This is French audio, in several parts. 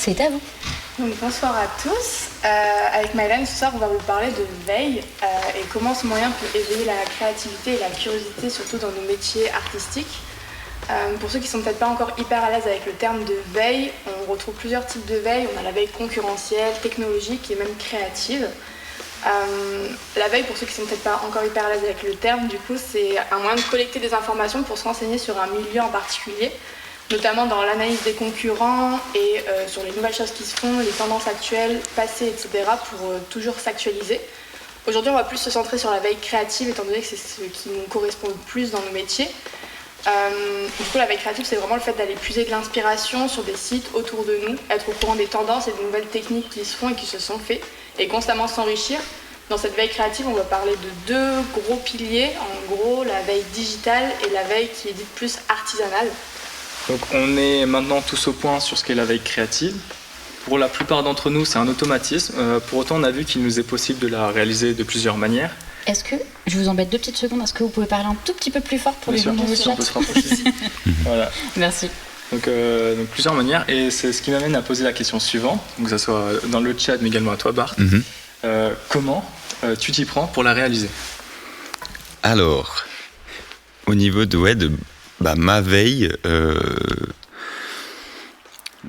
C'est à vous. Donc, bonsoir à tous. Avec Maëlène, ce soir, on va vous parler de veille et comment ce moyen peut éveiller la créativité et la curiosité, surtout dans nos métiers artistiques. Pour ceux qui ne sont peut-être pas encore hyper à l'aise avec le terme de veille, on retrouve plusieurs types de veille. On a la veille concurrentielle, technologique et même créative. La veille, pour ceux qui ne sont peut-être pas encore hyper à l'aise avec le terme, du coup, c'est un moyen de collecter des informations pour se renseigner sur un milieu en particulier, notamment dans l'analyse des concurrents et sur les nouvelles choses qui se font, les tendances actuelles, passées, etc., pour toujours s'actualiser. Aujourd'hui, on va plus se centrer sur la veille créative, étant donné que c'est ce qui nous correspond le plus dans nos métiers. Du coup, la veille créative, c'est vraiment le fait d'aller puiser de l'inspiration sur des sites autour de nous, être au courant des tendances et des nouvelles techniques qui se font et qui se sont faites, et constamment s'enrichir. Dans cette veille créative, on va parler de deux gros piliers. En gros, la veille digitale et la veille qui est dite plus artisanale. Donc on est maintenant tous au point sur ce qu'est la veille créative. Pour la plupart d'entre nous, c'est un automatisme. Pour autant, on a vu qu'il nous est possible de la réaliser de plusieurs manières. Est-ce que, je vous embête 2 petites secondes, est-ce que vous pouvez parler un tout petit peu plus fort pour les gens dans le chat ? On peut se rapprocher ici. Voilà. Merci. Donc plusieurs manières, et c'est ce qui m'amène à poser la question suivante, donc que ce soit dans le chat mais également à toi Bart. Comment tu t'y prends pour la réaliser ? Alors, au niveau de ma veille,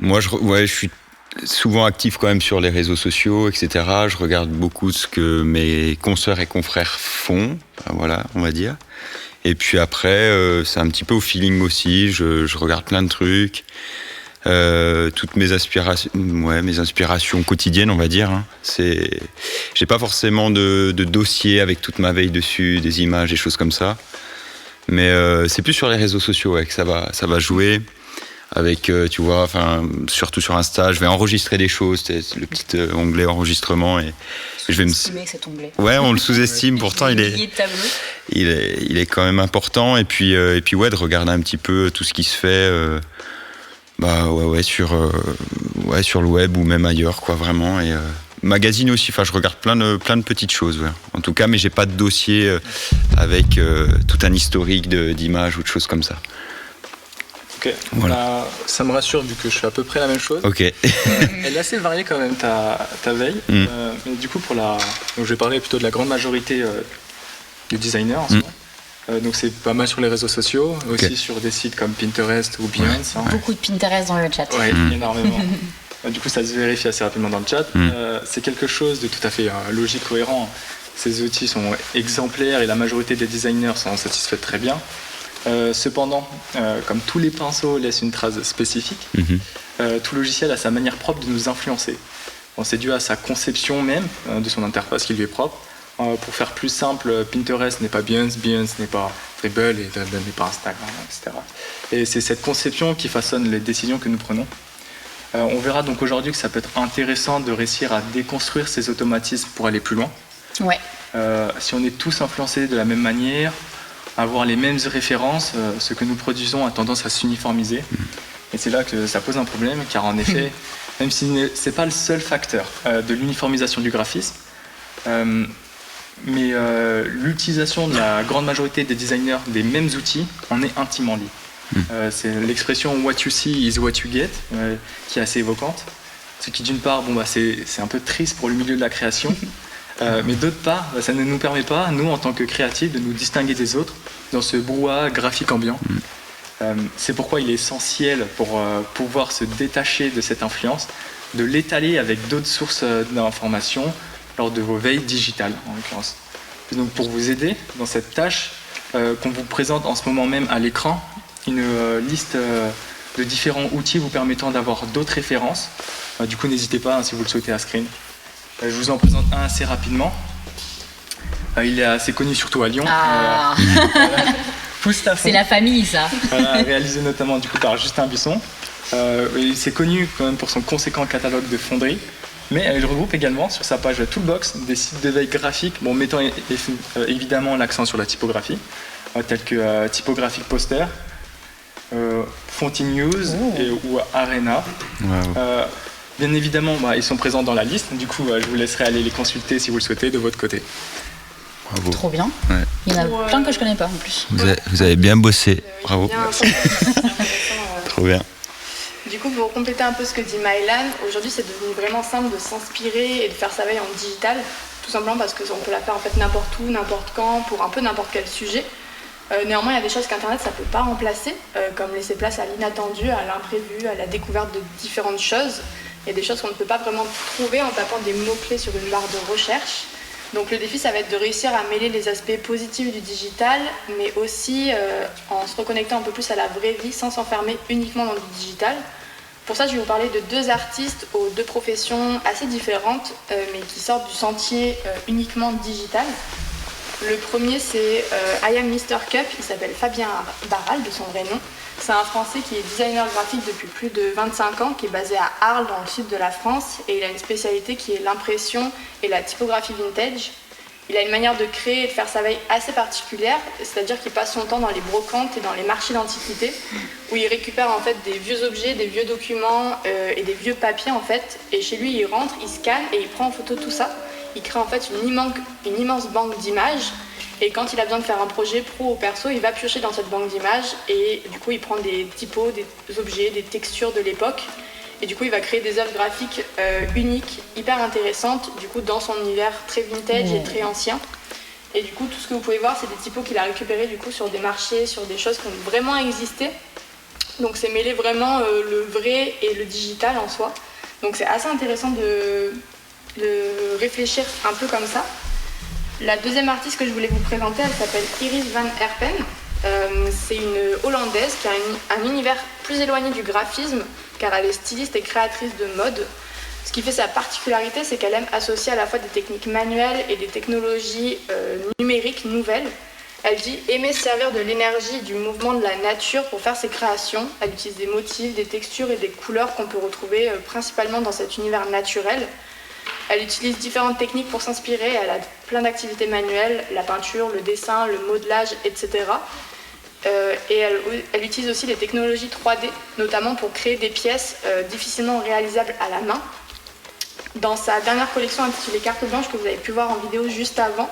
moi je suis souvent actif quand même sur les réseaux sociaux, etc. Je regarde beaucoup ce que mes consoeurs et confrères font, voilà, on va dire. Et puis après, c'est un petit peu au feeling aussi, je regarde plein de trucs, toutes mes inspirations quotidiennes, on va dire. Hein. J'ai pas forcément de dossier avec toute ma veille dessus, des images, des choses comme ça. Mais c'est plus sur les réseaux sociaux que ça va jouer. Avec, tu vois, surtout sur Insta, je vais enregistrer des choses, c'est le petit onglet enregistrement et je vais cet onglet. Ouais, on le sous-estime, pourtant il est quand même important et puis de regarder un petit peu tout ce qui se fait sur le web ou même ailleurs quoi, vraiment et magazine aussi, je regarde plein de petites choses, ouais. En tout cas, mais j'ai pas de dossier avec tout un historique d'images ou de choses comme ça. Ok, voilà. Ça me rassure vu que je fais à peu près la même chose. Ok. Elle est assez variée quand même ta veille. Mais du coup, donc je vais parler plutôt de la grande majorité du designer en ce moment. Donc c'est pas mal sur les réseaux sociaux, aussi sur des sites comme Pinterest ou Behance. Hein. Beaucoup de Pinterest dans le chat. Oui, énormément. Du coup, ça se vérifie assez rapidement dans le chat. C'est quelque chose de tout à fait logique, cohérent. Ces outils sont exemplaires et la majorité des designers s'en satisfait très bien. Cependant, comme tous les pinceaux laissent une trace spécifique, tout logiciel a sa manière propre de nous influencer. Bon, c'est dû à sa conception même de son interface qui lui est propre. Pour faire plus simple, Pinterest n'est pas Behance, Behance n'est pas Dribbble et Dribbble n'est pas Instagram, etc. Et c'est cette conception qui façonne les décisions que nous prenons. On verra donc aujourd'hui que ça peut être intéressant de réussir à déconstruire ces automatismes pour aller plus loin. Ouais. Si on est tous influencés de la même manière, avoir les mêmes références, ce que nous produisons a tendance à s'uniformiser. Et c'est là que ça pose un problème, car en effet, même si ce n'est pas le seul facteur de l'uniformisation du graphisme, mais l'utilisation de la grande majorité des designers des mêmes outils en est intimement liée. C'est l'expression « what you see is what you get » qui est assez évoquante. Ce qui d'une part, c'est un peu triste pour le milieu de la création, mais d'autre part, ça ne nous permet pas, nous en tant que créatifs, de nous distinguer des autres dans ce brouhaha graphique ambiant. C'est pourquoi il est essentiel pour pouvoir se détacher de cette influence, de l'étaler avec d'autres sources d'informations lors de vos veilles digitales en l'occurrence. Et donc pour vous aider dans cette tâche, qu'on vous présente en ce moment même à l'écran, une liste de différents outils vous permettant d'avoir d'autres références. Du coup n'hésitez pas si vous le souhaitez à screen. Je vous en présente un assez rapidement. Il est assez connu surtout à Lyon. C'est la famille, ça. Réalisé notamment du coup par Justin Buisson. C'est connu quand même pour son conséquent catalogue de fonderies, mais il regroupe également sur sa page Toolbox des sites de veille graphique, mettant évidemment l'accent sur la typographie, tels que Typographic Poster, Fonty News ou Arena. Wow. Bien évidemment, ils sont présents dans la liste. Du coup, je vous laisserai aller les consulter si vous le souhaitez de votre côté. Bravo. Trop bien. Ouais. Il y en a plein que je connais pas en plus. Vous avez bien bossé. Bravo. Bien. Trop bien. du coup, pour compléter un peu ce que dit Maëlan, aujourd'hui c'est devenu vraiment simple de s'inspirer et de faire sa veille en digital, tout simplement parce qu'on peut la faire en fait n'importe où, n'importe quand, pour un peu n'importe quel sujet. Néanmoins, il y a des choses qu'Internet ça peut pas remplacer, comme laisser place à l'inattendu, à l'imprévu, à la découverte de différentes choses. Il y a des choses qu'on ne peut pas vraiment trouver en tapant des mots-clés sur une barre de recherche. Donc le défi, ça va être de réussir à mêler les aspects positifs du digital, mais aussi en se reconnectant un peu plus à la vraie vie sans s'enfermer uniquement dans du digital. Pour ça, je vais vous parler de 2 artistes aux 2 professions assez différentes, mais qui sortent du sentier uniquement digital. Le premier, c'est I Am Mr. Cup, il s'appelle Fabien Barral, de son vrai nom. C'est un Français qui est designer graphique depuis plus de 25 ans, qui est basé à Arles, dans le sud de la France, et il a une spécialité qui est l'impression et la typographie vintage. Il a une manière de créer et de faire sa veille assez particulière, c'est-à-dire qu'il passe son temps dans les brocantes et dans les marchés d'antiquités, où il récupère en fait des vieux objets, des vieux documents et des vieux papiers en fait, et chez lui il rentre, il scanne et il prend en photo tout ça. Il crée en fait une immense banque d'images. Et quand il a besoin de faire un projet pro ou perso, il va piocher dans cette banque d'images et du coup il prend des typos, des objets, des textures de l'époque et du coup il va créer des œuvres graphiques uniques, hyper intéressantes du coup dans son univers très vintage et très ancien. Et du coup tout ce que vous pouvez voir c'est des typos qu'il a récupérés du coup sur des marchés, sur des choses qui ont vraiment existé. Donc c'est mêler vraiment le vrai et le digital en soi. Donc c'est assez intéressant de réfléchir un peu comme ça. La deuxième artiste que je voulais vous présenter, elle s'appelle Iris van Herpen. C'est une Hollandaise qui a un univers plus éloigné du graphisme, car elle est styliste et créatrice de mode. Ce qui fait sa particularité, c'est qu'elle aime associer à la fois des techniques manuelles et des technologies numériques nouvelles. Elle dit aimer se servir de l'énergie et du mouvement de la nature pour faire ses créations. Elle utilise des motifs, des textures et des couleurs qu'on peut retrouver principalement dans cet univers naturel. Elle utilise différentes techniques pour s'inspirer, elle a plein d'activités manuelles, la peinture, le dessin, le modelage, etc. Et elle utilise aussi les technologies 3D, notamment pour créer des pièces difficilement réalisables à la main. Dans sa dernière collection intitulée Carte Blanche, que vous avez pu voir en vidéo juste avant,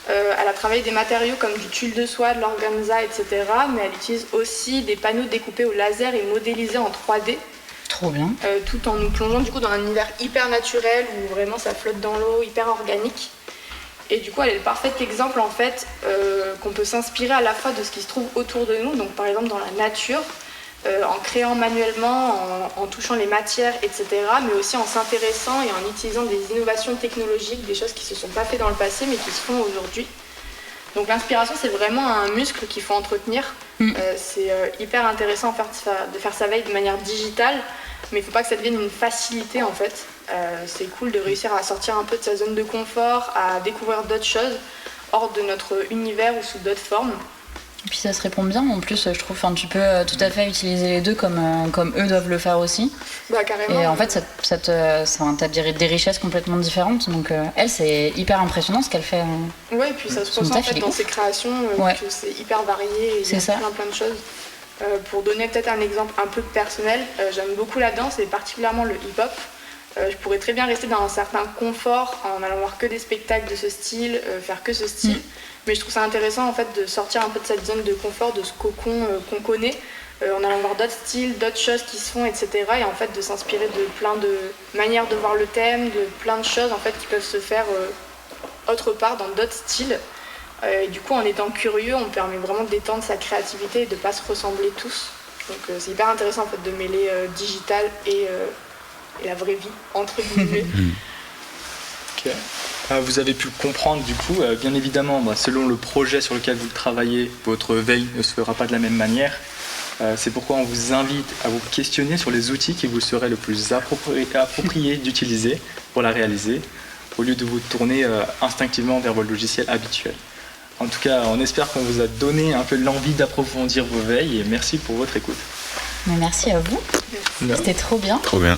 elle a travaillé des matériaux comme du tulle de soie, de l'organza, etc. Mais elle utilise aussi des panneaux découpés au laser et modélisés en 3D. Trop bien. Tout en nous plongeant du coup dans un univers hyper naturel où vraiment ça flotte dans l'eau, hyper organique. Et du coup elle est le parfait exemple en fait qu'on peut s'inspirer à la fois de ce qui se trouve autour de nous, donc par exemple dans la nature, en créant manuellement, en touchant les matières, etc. Mais aussi en s'intéressant et en utilisant des innovations technologiques, des choses qui ne se sont pas faites dans le passé mais qui se font aujourd'hui. Donc l'inspiration c'est vraiment un muscle qu'il faut entretenir. C'est hyper intéressant de faire sa veille de manière digitale, mais il ne faut pas que ça devienne une facilité en fait. C'est cool de réussir à sortir un peu de sa zone de confort, à découvrir d'autres choses hors de notre univers ou sous d'autres formes. Et puis ça se répond bien en plus, je trouve. Enfin, tu peux tout à fait utiliser les deux comme eux doivent le faire aussi. Bah, carrément. Et en fait, t'as des richesses complètement différentes. Donc elle, c'est hyper impressionnant ce qu'elle fait. Ouais, et puis ça se ressent en fait dans ses créations, que c'est hyper varié et il y a plein de choses. Pour donner peut-être un exemple un peu personnel, j'aime beaucoup la danse et particulièrement le hip-hop. Je pourrais très bien rester dans un certain confort en allant voir que des spectacles de ce style, faire que ce style. Mais je trouve ça intéressant en fait de sortir un peu de cette zone de confort, de ce cocon qu'on connaît, en allant voir d'autres styles, d'autres choses qui se font, etc. Et en fait de s'inspirer de plein de manières de voir le thème, de plein de choses en fait qui peuvent se faire autre part dans d'autres styles. Et du coup en étant curieux, on permet vraiment d'étendre sa créativité et de ne pas se ressembler tous. Donc c'est hyper intéressant en fait de mêler digital et la vraie vie, entre guillemets. Okay. Vous avez pu comprendre du coup, bien évidemment, selon le projet sur lequel vous travaillez, votre veille ne se fera pas de la même manière. C'est pourquoi on vous invite à vous questionner sur les outils qui vous seraient le plus appropriés d'utiliser pour la réaliser, au lieu de vous tourner instinctivement vers vos logiciels habituels. En tout cas, on espère qu'on vous a donné un peu l'envie d'approfondir vos veilles et merci pour votre écoute. Mais merci à vous, c'était trop bien. Trop bien.